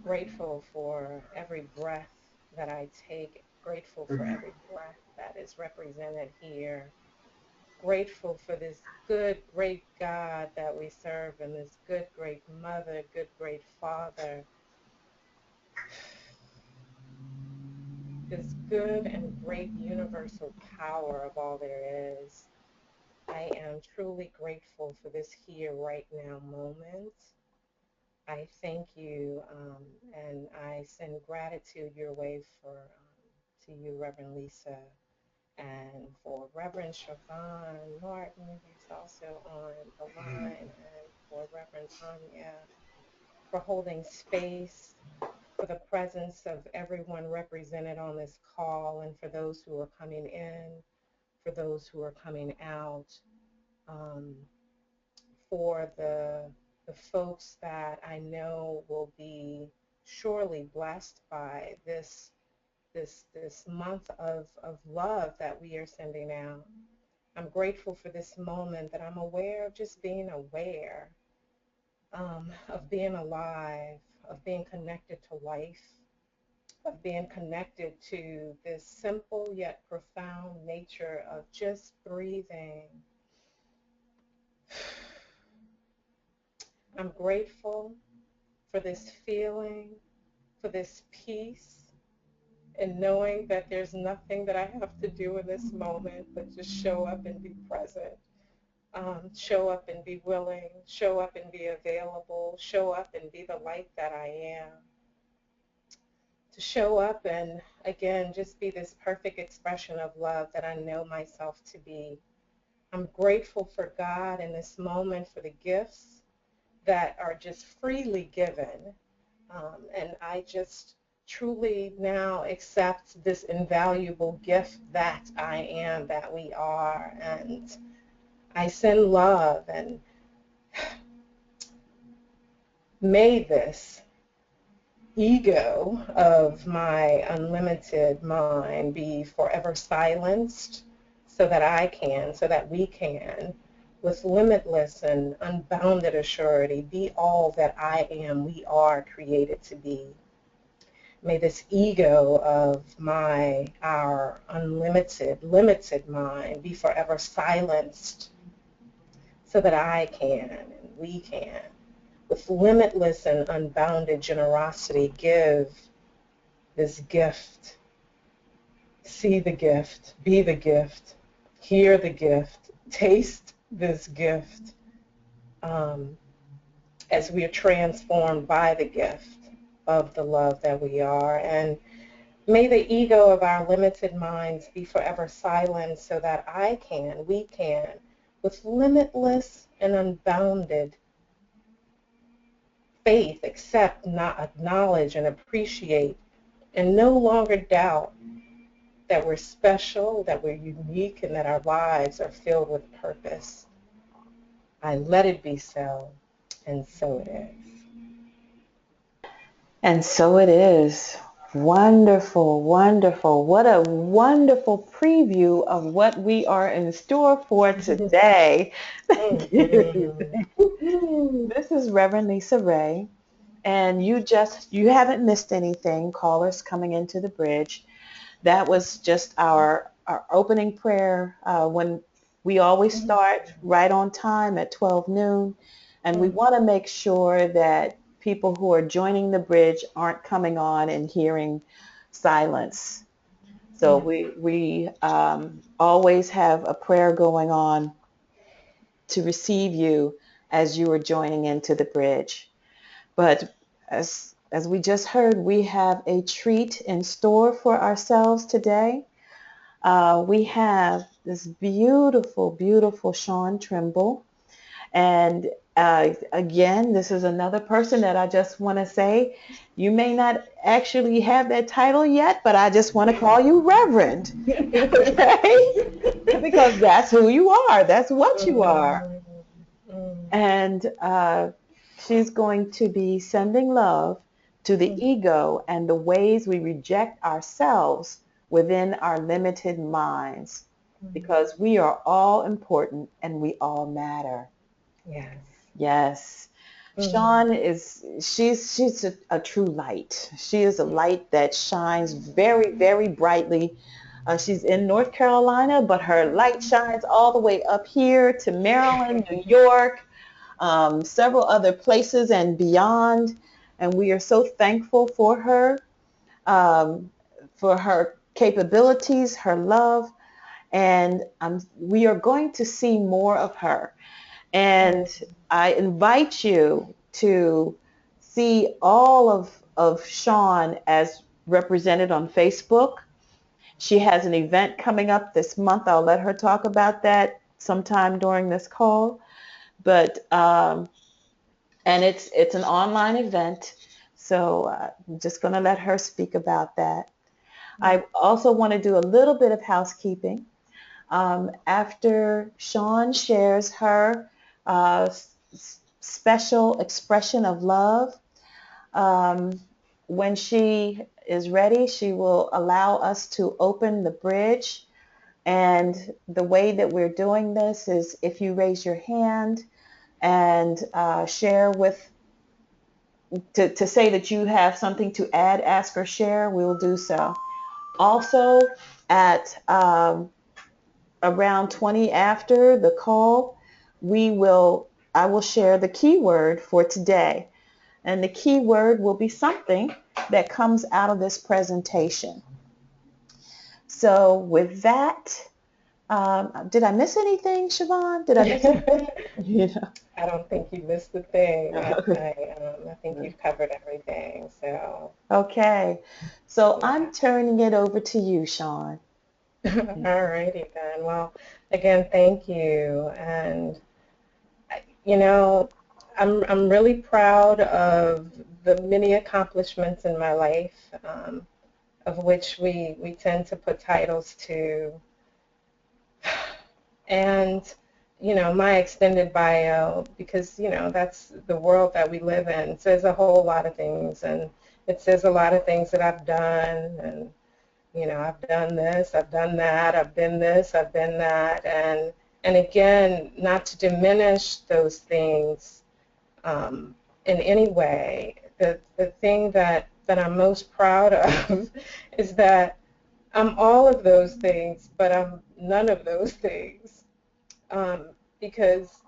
Grateful for every breath that I take, grateful for every breath that is represented here, grateful for this good, great God that we serve and this good, great mother, good, great father, this good and great universal power of all there is. I am truly grateful for this here, right now moment. I thank you, and I send gratitude your way to you, Reverend Lisa, and for Reverend Siobhan Martin, who's also on the line, and for Reverend Tanya, for holding space, for the presence of everyone represented on this call, and for those who are coming in, for those who are coming out, um, for the folks that I know will be surely blessed by this month of love that we are sending out. I'm grateful for this moment that I'm aware of, just being aware, of being alive, of being connected to life, of being connected to this simple yet profound nature of just breathing. I'm grateful for this feeling, for this peace, and knowing that there's nothing that I have to do in this moment but just show up and be present, show up and be willing, show up and be available, show up and be the light that I am, to show up and, again, just be this perfect expression of love that I know myself to be. I'm grateful for God in this moment, for the gifts that are just freely given. And I just truly now accept this invaluable gift that I am, that we are. And I send love, and may this ego of my unlimited mind be forever silenced so that we can, with limitless and unbounded assurity, be all that I am, we are created to be. May this ego of our unlimited, limited mind be forever silenced so that I can and we can, with limitless and unbounded generosity, give this gift, see the gift, be the gift, hear the gift, taste this gift, as we are transformed by the gift of the love that we are. And may the ego of our limited minds be forever silenced so that we can, with limitless and unbounded faith, accept, not acknowledge, and appreciate, and no longer doubt that we're special, that we're unique, and that our lives are filled with purpose. I let it be so, and so it is. And so it is. Wonderful, wonderful. What a wonderful preview of what we are in store for today. This is Reverend Lisa Ray, and you haven't missed anything, callers coming into the bridge. That was just our opening prayer when we always start right on time at 12 noon. And we want to make sure that people who are joining the bridge aren't coming on and hearing silence. So we always have a prayer going on to receive you as you are joining into the bridge. But as we just heard, we have a treat in store for ourselves today. We have this beautiful, beautiful Shawn Trimble. And again, this is another person that I just want to say, you may not actually have that title yet, but I just want to call you Reverend. Okay? Because that's who you are. That's what you are. And she's going to be sending love to the ego and the ways we reject ourselves within our limited minds, because we are all important and we all matter. Yes. Yes. Mm. Shawn she's a true light. She is a light that shines very, very brightly. She's in North Carolina, but her light shines all the way up here to Maryland, New York, several other places and beyond. And we are so thankful um, for her capabilities, her love, and we are going to see more of her. And Mm. I invite you to see all of Shawn as represented on Facebook. She has an event coming up this month. I'll let her talk about that sometime during this call. But and it's an online event, so I'm just going to let her speak about that. I also want to do a little bit of housekeeping. After Shawn shares her special expression of love, um, when she is ready, she will allow us to open the bridge. And the way that we're doing this is if you raise your hand and share to say that you have something to add, ask, or share, we will do so. Also, at around 20 after the call, I will share the keyword for today. And the keyword will be something that comes out of this presentation. So with that, did I miss anything, Siobhan? Did I miss anything? Yeah. I don't think you missed a thing. Okay. I think you've covered everything. So, Okay. So yeah. I'm turning it over to you, Shawn. All righty then. Well, again, thank you. And you know, I'm really proud of the many accomplishments in my life, of which we tend to put titles to. And my extended bio, because that's the world that we live in. It says a whole lot of things, and it says a lot of things that I've done, and I've done this, I've done that, I've been this, I've been that, and again, not to diminish those things in any way. The thing that I'm most proud of is that I'm all of those things, but I'm none of those things, because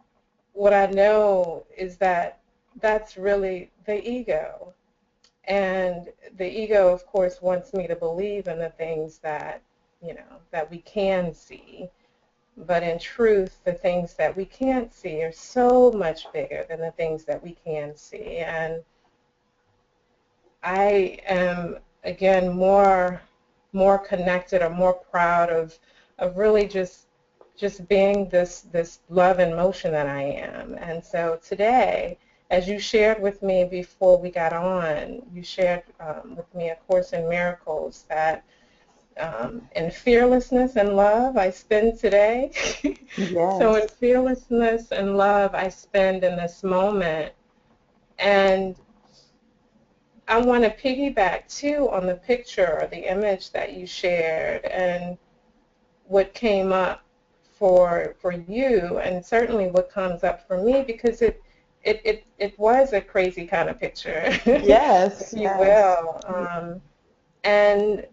what I know is that that's really the ego. And the ego, of course, wants me to believe in the things that we can see. But in truth, the things that we can't see are so much bigger than the things that we can see. And I am, again, more connected or more proud of really just being this love in motion that I am. And so today, as you shared with me before we got on, you shared with me A Course in Miracles that in fearlessness and love I spend today. So in Yes. fearlessness and love I spend in this moment. And I want to piggyback too on the picture or the image that you shared and what came up for you, and certainly what comes up for me, because it was a crazy kind of picture, if Yes, you yes. will. And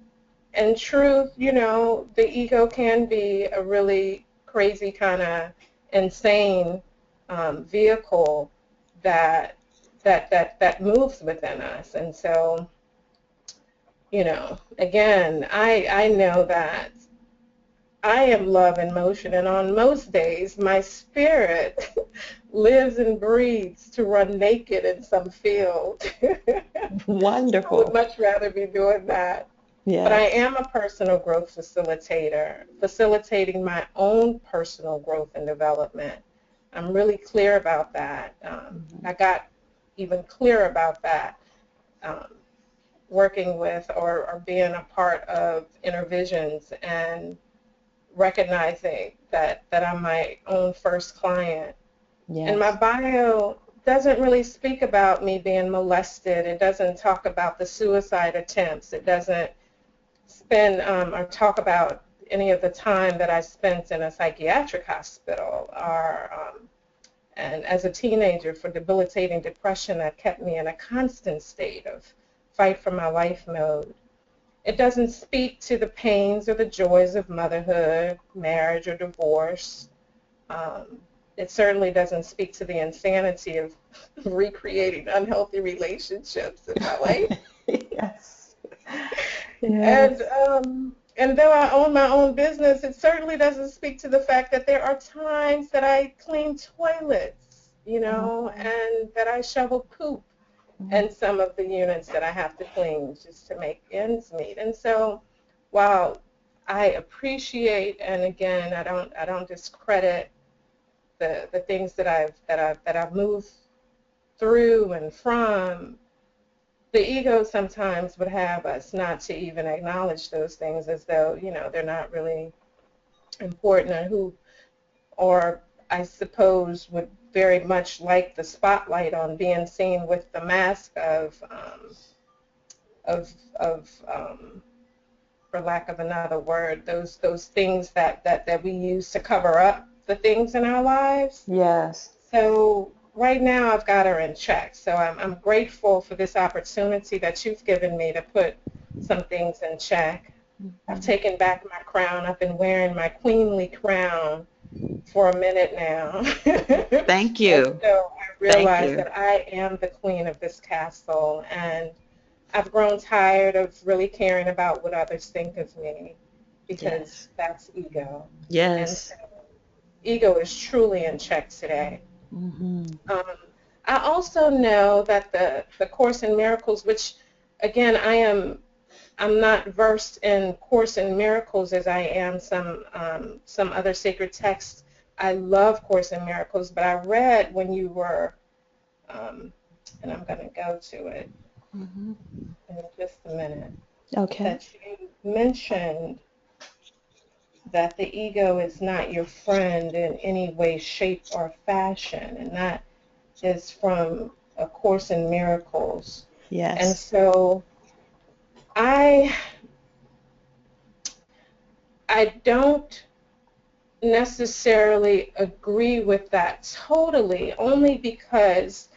in truth, the ego can be a really crazy kind of insane vehicle that that moves within us. And so, again, I know that I am love in motion, and on most days, my spirit lives and breathes to run naked in some field. I would Wonderful. much rather be doing that. But I Yes. am a personal growth facilitator, facilitating my own personal growth and development. I'm really clear about that. Mhm. I got even clearer about that um, working with or being a part of Intervisions and recognizing that I'm my own first client. And my Yes. bio doesn't really speak about me being molested. It doesn't talk about the suicide attempts. It doesn't spend or talk about any of the time that I spent in a psychiatric hospital or and as a teenager for debilitating depression that kept me in a constant state of fight for my life mode. It doesn't speak to the pains or the joys of motherhood, marriage, or divorce. Um, it certainly doesn't speak to the insanity of recreating unhealthy relationships in my life. Yes. And Yes. though I own my own business, it certainly doesn't speak to the fact that there are times that I clean toilets, Mhm. and that I shovel poop Mhm. in some of the units that I have to clean just to make ends meet. And so, while I appreciate, and again, I don't discredit the things that I've moved through and from, the ego sometimes would have us not to even acknowledge those things as though, they're not really important, or I suppose would very much like the spotlight on being seen with the mask of for lack of another word, those things that we use to cover up the things in our lives. Yes. So right now I've got her in check. So I'm grateful for this opportunity that you've given me to put some things in check. I've Mhm. taken back my crown. I've been wearing my queenly crown for a minute now. Thank And you. so I Thank realize you. that I am the queen of this castle, and I've grown tired of really caring about what others think of me, because Yes. that's ego. And so Yes. ego is truly in check today. Mhm. Um, I also know that the Course in Miracles, which again I'm not versed in Course in Miracles as I am some other sacred texts. I love Course in Miracles, but I read when you were, um, and I'm going to go to it Mhm. in just a minute, Okay. that you mentioned that the ego is not your friend in any way, shape, or fashion, and that is from A Course in Miracles. And Yes. so I I don't necessarily agree with that totally, only because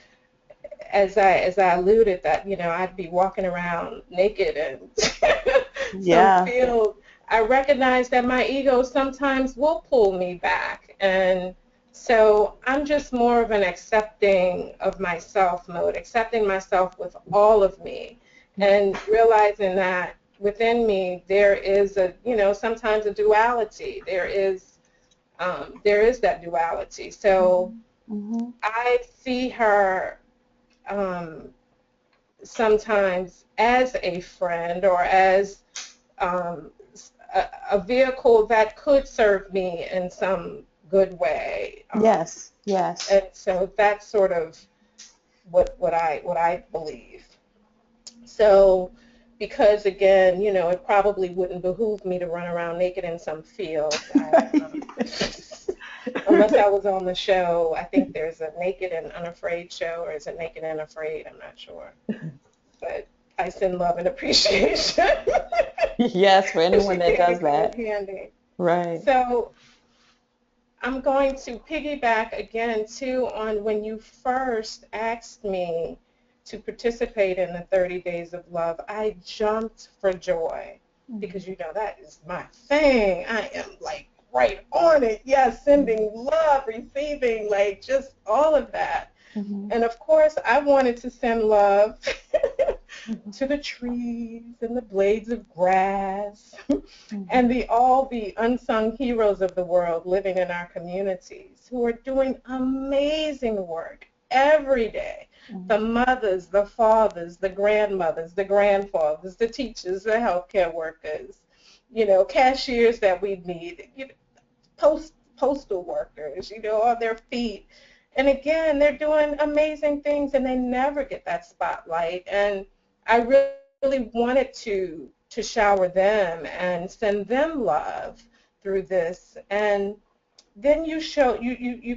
as I alluded that, I'd be walking around naked in some Yeah. field. I recognize that my ego sometimes will pull me back. And so I'm just more of an accepting of myself mode, accepting myself with all of me, and realizing that within me there is sometimes a duality. There is that duality. So Mhm. Mhm. I see her um, sometimes as a friend, or as um, a vehicle that could serve me in some good way. Yes. Yes. And so that's sort of what I believe. So because again, it probably wouldn't behoove me to run around naked in some field. Unless I was on the show. I think there's a Naked and Unafraid show, or is it Naked and Afraid? I'm not sure. But I send love and appreciation. Yes, for anyone She that came does in good that. handy. Right. So I'm going to piggyback again too on when you first asked me to participate in the 30 Days of Love. I jumped for joy Mhm. because that is my thing. I am like right on it. Yes, sending love, receiving, like just all of that. Mhm. And of course, I wanted to send love Mhm. to the trees and the blades of grass and Mhm. the unsung heroes of the world living in our communities who are doing amazing work every day. The Mhm. mothers, the fathers, the grandmothers, the grandfathers, the teachers, the healthcare workers, cashiers that we need, postal workers, on their feet. And again, they're doing amazing things, and they never get that spotlight. And I really wanted to shower them and send them love through this. And then you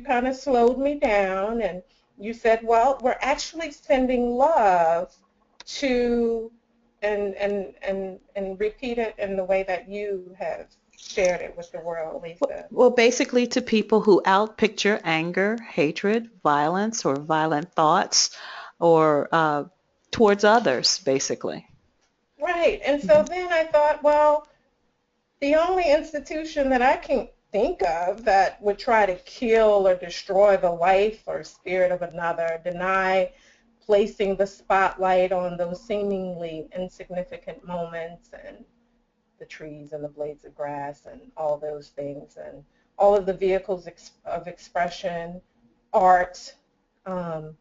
kind of slowed me down, and you said, well, we're actually sending love to, and repeat it in the way that you have shared it with the world, Lisa. Well, basically to people who outpicture anger, hatred, violence, or violent thoughts, or towards others, basically. Right. And so Mhm. then I thought, well, the only institution that I can think of that would try to kill or destroy the life or spirit of another, deny placing the spotlight on those seemingly insignificant moments and the trees and the blades of grass and all those things and all of the vehicles of expression, art, um,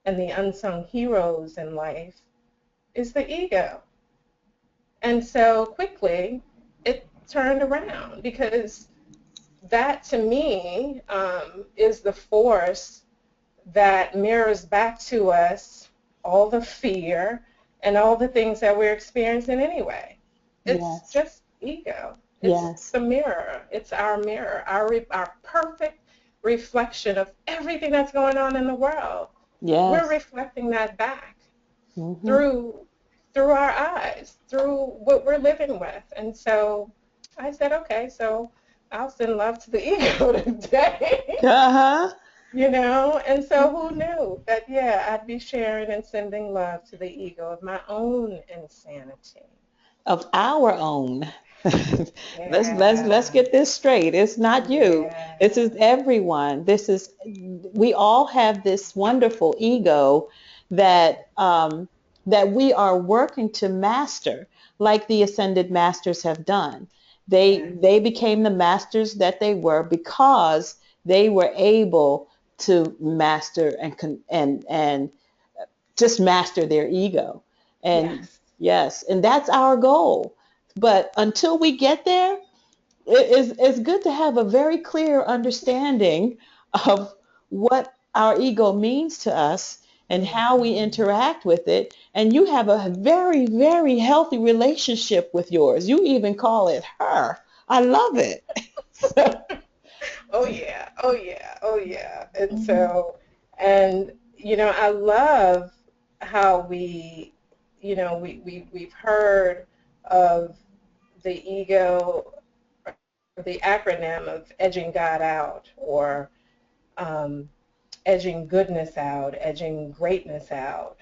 and the unsung heroes in life is the ego. And so quickly it turned around because that to me is the force that mirrors back to us all the fear and all the things that we're experiencing anyway. It's Yes, just ego. It's yes, the mirror. It's our mirror, our perfect reflection of everything that's going on in the world. We're yes. reflecting that back Hmm. through through our eyes, through what we're living with. And so I said, okay, so I'll send love to the ego today. Uh-huh. And so who knew that, yeah, I'd be sharing and sending love to the ego of my own insanity. Of our own. Let's Yeah, get this straight. It's not you. This is yeah, everyone. This is we all have this wonderful ego that that we are working to master, like the ascended masters have done. yes, They became the masters that they were because they were able to master and just master their ego. And yes. yes, and that's our goal. But until we get there, it's good to have a very clear understanding of what our ego means to us and how we Mhm. interact with it. And you have a very, very healthy relationship with yours. You even call it her. I love it. So, Oh yeah, oh yeah, oh yeah. And mhm, so, I love how we've heard of the ego, or the acronym of edging God out, or um, edging goodness out, edging greatness out.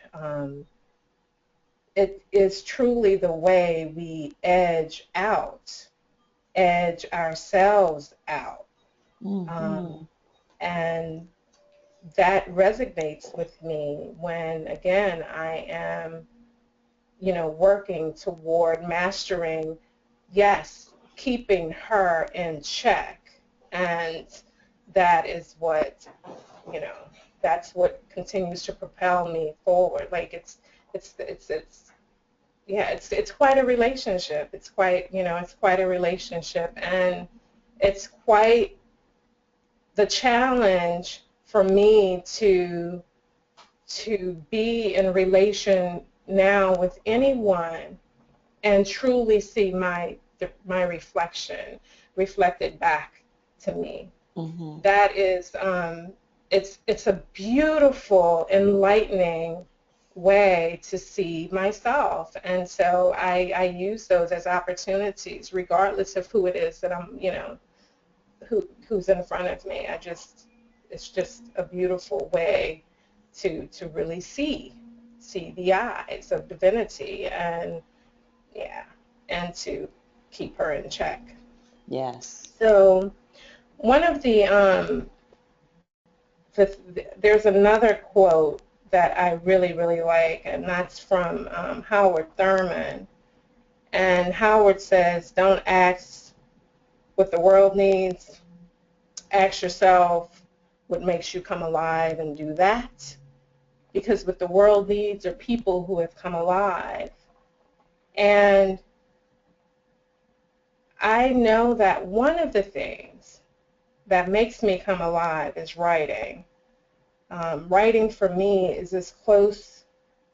It is truly the way we edge ourselves out. Um, mhm, and that resonates with me when, again, I am, working toward mastering, yes, keeping her in check. And that is what, you know, that's what continues to propel me forward. Like yeah, it's quite a relationship. It's quite a relationship. And it's quite the challenge for me to be in relation now with anyone and truly see my reflection reflected back to me. mhm. That is, it's a beautiful, enlightening way to see myself, and so I use those as opportunities, regardless of who it is that I'm, who's in front of me. It's just a beautiful way to really see the eyes of divinity, and yeah, and to keep her in check. Yes. So one of there's another quote that I really, really like, and that's from Howard Thurman. And Howard says, don't ask what the world needs, ask yourself what makes you come alive and do that. Because what the world needs are people who have come alive. And I know that one of the things that makes me come alive is writing. Writing for me is as close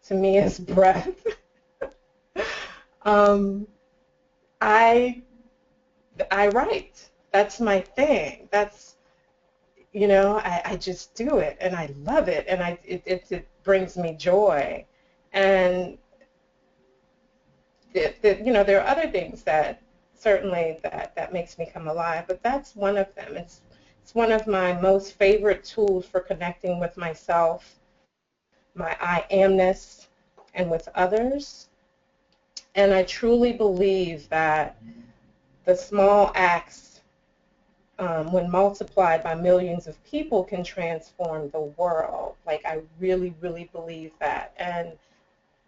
to me as breath. um, I I write. That's my thing. I just do it and I love it, and it brings me joy. And there are other things that certainly that makes me come alive, but that's one of them. It's one of my most favorite tools for connecting with myself, my I amness, and with others. And I truly believe that the small acts, when multiplied by millions of people, can transform the world. Like, I really, really believe that. And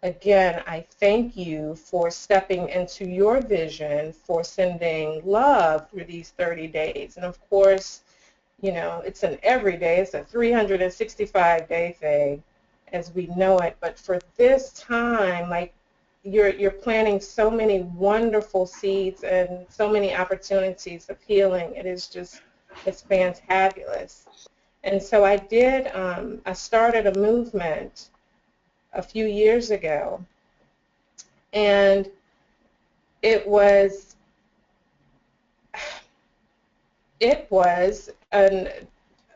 again, I thank you for stepping into your vision for sending love through these 30 days. And of course, it's an everyday, it's a 365-day thing as we know it. But for this time, like, you're planting so many wonderful seeds and so many opportunities of healing. It's fantabulous. And so I started a movement a few years ago, and it was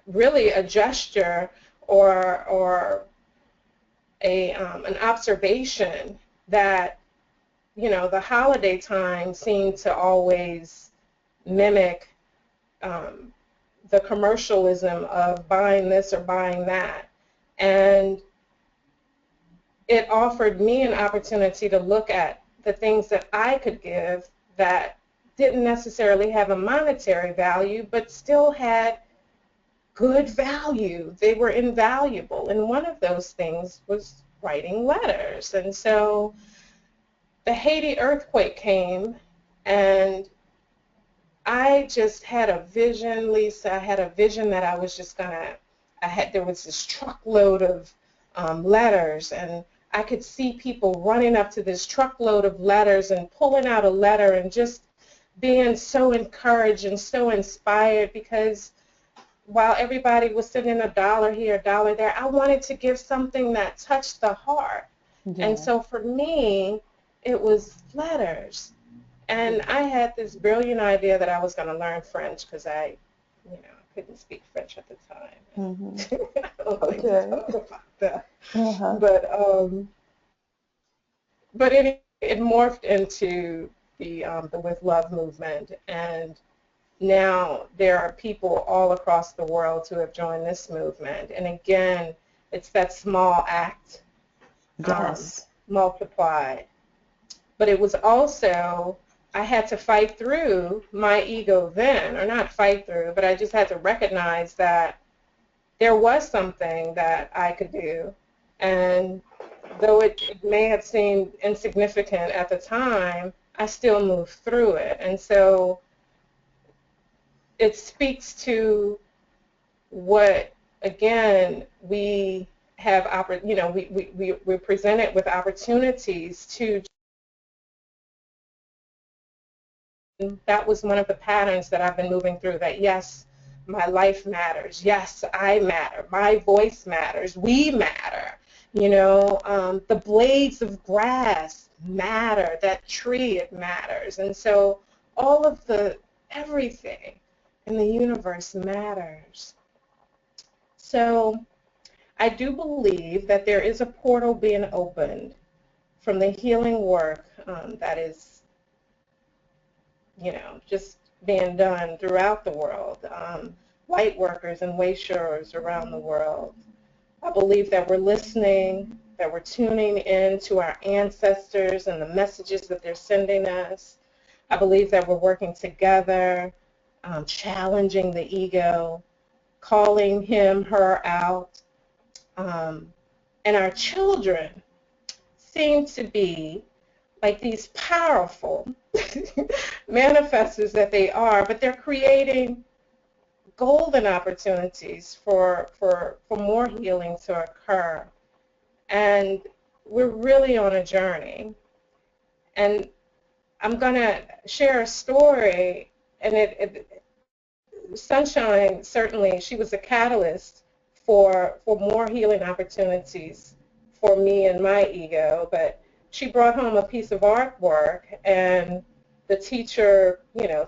really a gesture or an observation that the holiday time seemed to always mimic the commercialism of buying this or buying that, and it offered me an opportunity to look at the things that I could give that didn't necessarily have a monetary value, but still had good value. They were invaluable. And one of those things was writing letters. And so the Haiti earthquake came, and I just had a vision, Lisa. I had a vision that I was just there was this truckload of letters, and I could see people running up to this truckload of letters and pulling out a letter and just being so encouraged and so inspired, because while everybody was sending a dollar here, a dollar there, I wanted to give something that touched the heart. And Yeah. so for me, it was letters. And I had this brilliant idea that I was going to learn French, because couldn't speak French at the Hmm. time. I don't like to Okay. talk about that. Uh-huh. But it morphed into the With Love movement, and now there are people all across the world who have joined this movement. And again, it's that small act Yes. multiplied. But it was also, I had to fight through my ego then, or not fight through, but I just had to recognize that there was something that I could do. And though it may have seemed insignificant at the time, I still moved through it. And so it speaks to what, again, we have, we're presented with opportunities to. That was one of the patterns that I've been moving through, that yes, my life matters. Yes, I matter. My voice matters. We matter. The blades of grass matter. That tree, it matters. And so all of everything in the universe matters. So I do believe that there is a portal being opened from the healing work that is just being done throughout the world, light workers and wayfarers around the world. I believe that we're listening, that we're tuning in to our ancestors and the messages that they're sending us. I believe that we're working together, challenging the ego, calling him, her out. And our children seem to be like these powerful manifestors that they are, but they're creating golden opportunities for more healing to occur. And we're really on a journey. And I'm going to share a story, and Sunshine, certainly, she was a catalyst for more healing opportunities for me and my ego, but she brought home a piece of artwork, and the teacher,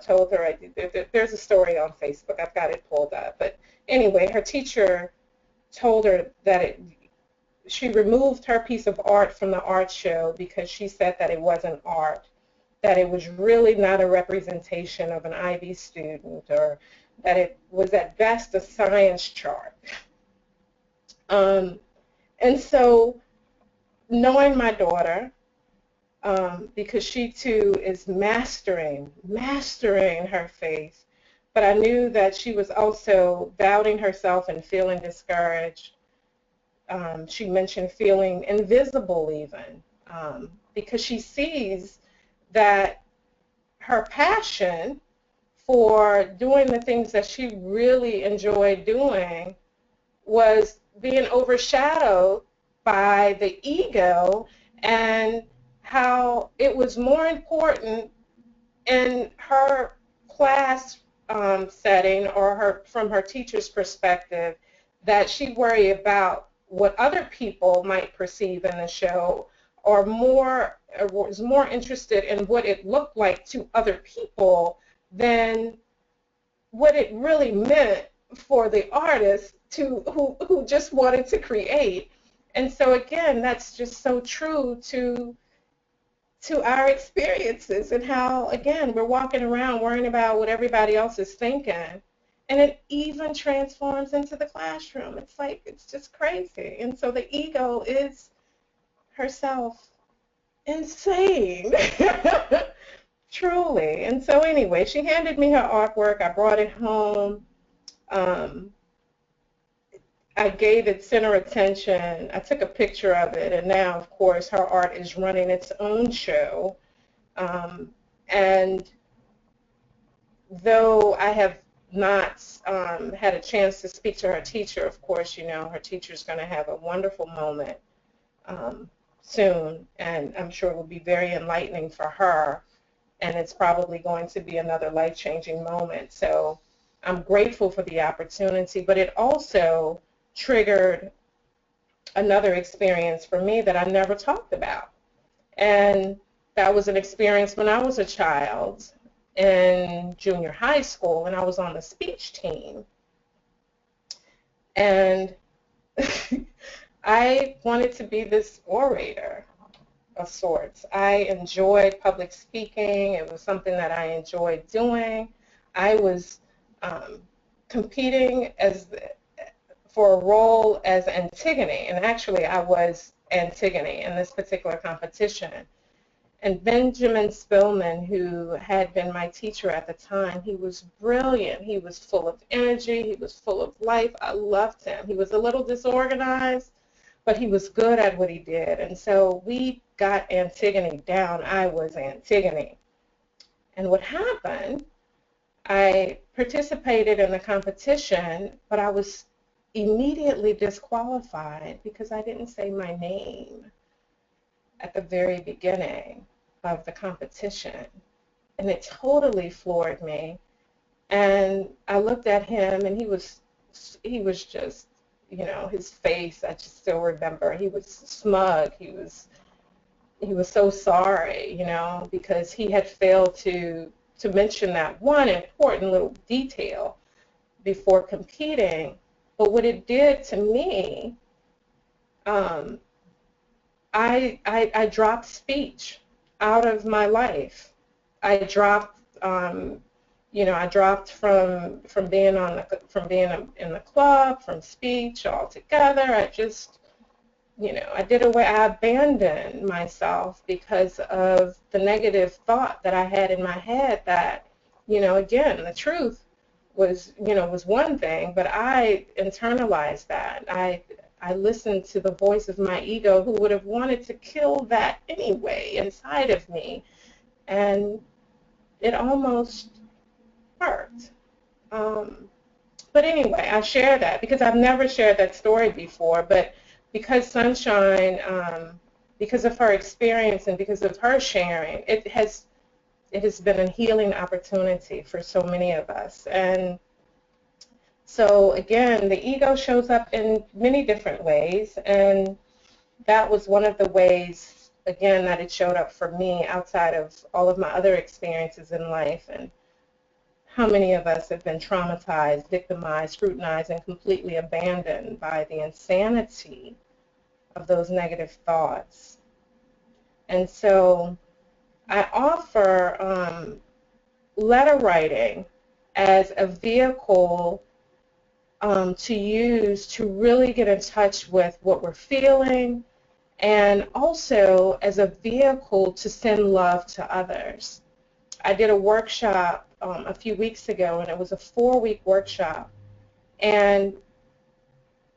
told her, there's a story on Facebook, I've got it pulled up, but anyway, her teacher told her that she removed her piece of art from the art show because she said that it wasn't art, that it was really not a representation of an IB student, or that it was at best a science chart. Um, and so knowing my daughter, because she too is mastering her faith, but I knew that she was also doubting herself and feeling discouraged. She mentioned feeling invisible even, because she sees that her passion for doing the things that she really enjoyed doing was being overshadowed by the ego, and how it was more important in her class setting, or from her teacher's perspective, that she worry about what other people might perceive in the show, or was more interested in what it looked like to other people than what it really meant for the artist who just wanted to create. And so again, that's just so true to our experiences, and how, again, we're walking around worrying about what everybody else is thinking. And it even transforms into the classroom. It's like, it's just crazy. And so the ego is herself insane. Truly. And so anyway, she handed me her artwork. I brought it home. Um, I gave it center attention. I took a picture of it, and now, of course, her art is running its own show. And though I have not had a chance to speak to her teacher, of course, her teacher's going to have a wonderful moment soon, and I'm sure it will be very enlightening for her, and it's probably going to be another life-changing moment. So I'm grateful for the opportunity, but it also triggered another experience for me that I never talked about. And that was an experience when I was a child in junior high school, and I was on the speech team. And I wanted to be this orator of sorts. I enjoyed public speaking. It was something that I enjoyed doing. I was competing for a role as Antigone, and actually I was Antigone in this particular competition. And Benjamin Spillman, who had been my teacher at the time, he was brilliant. He was full of energy. He was full of life. I loved him. He was a little disorganized, but he was good at what he did. And so we got Antigone down. I was Antigone. And what happened, I participated in the competition, but I was immediately disqualified because I didn't say my name at the very beginning of the competition. And it totally floored me. And I looked at him, and he was just, his face, I just still remember. He was smug. He was so sorry, because he had failed to mention that one important little detail before competing. But what it did to me, I dropped speech out of my life. I dropped, I dropped from being in the club, from speech altogether. I just, I did away. I abandoned myself because of the negative thought that I had in my head that, again, the truth was one thing, but I internalized that. I listened to the voice of my ego, who would have wanted to kill that anyway inside of me, and it almost hurt. But anyway, I share that because I've never shared that story before, but because Sunshine, because of her experience and because of her sharing, it has been a healing opportunity for so many of us. And so again, the ego shows up in many different ways, and that was one of the ways, again, that it showed up for me outside of all of my other experiences in life. And how many of us have been traumatized, victimized, scrutinized, and completely abandoned by the insanity of those negative thoughts. And so I offer letter writing as a vehicle to use to really get in touch with what we're feeling, and also as a vehicle to send love to others. I did a workshop a few weeks ago, and it was a 4-week workshop, and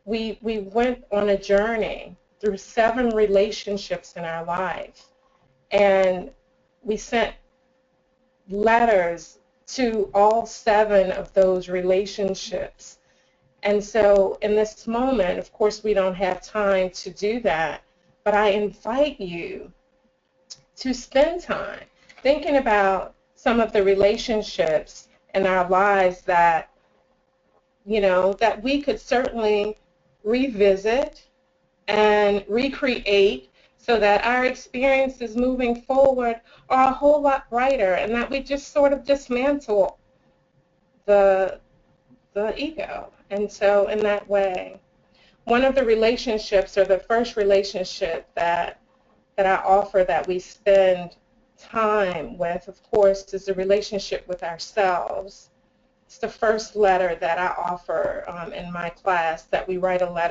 we went on a journey through 7 relationships in our life, and we sent letters to all 7 of those relationships. And so in this moment, of course, we don't have time to do that, but I invite you to spend time thinking about some of the relationships in our lives that, that we could certainly revisit and recreate so that our experiences moving forward are a whole lot brighter, and that we just sort of dismantle the ego. And so in that way, one of the relationships, or the first relationship that I offer that we spend time with, of course, is the relationship with ourselves. It's the first letter that I offer in my class, that we write a letter